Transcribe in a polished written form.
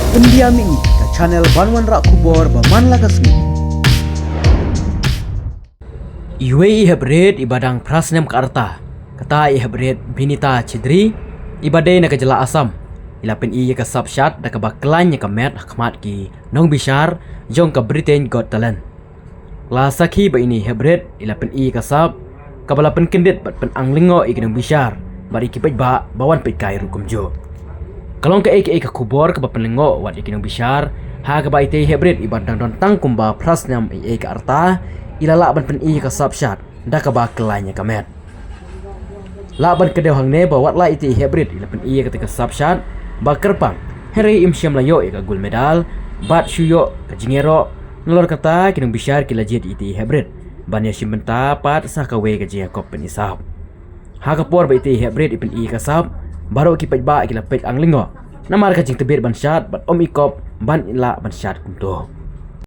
Pendiami ke channel Banwan Rak Kubor Baman Lagasmi. Iwe ihebred ibadang prasnem ke arta. Kata ihebred binita cidri ibadai na kajala asam. Ilapin iya ke subshat da kabaklan nya kamet hakmat ki nong bishar jong ka Britain Got Talent. La sakhi ba ini hebred ilapin iya ke sub kabalapan kendit bat pen anglingo ikinong bishar bari kipaj ba bawan pit kai rukum jo. Kalong ka aka kubor ka bapenlengo wat ikinong bishar ha ka ba ite hebred ibadang don tangkumba prasnem iya ke arta ilala ban pen iya ka subshat da ka ba kelanya kamet. Laban kedeu hang ne bawat la ite hebred ilapin iya ketika subshat bakerpang Henry imsyam layo ka gul medal bat syuyo ka jingero ngelor kata kinong bishar kilajit ite hebred banya simbenta pat sah ka we ka Jacob pen isap ha ka por ba ite hebred ipen iya ka sab baru kipaj ba kilapet ang lingo namar ka jing tebir ban syat bat om ikop ban ila ban syat kumto.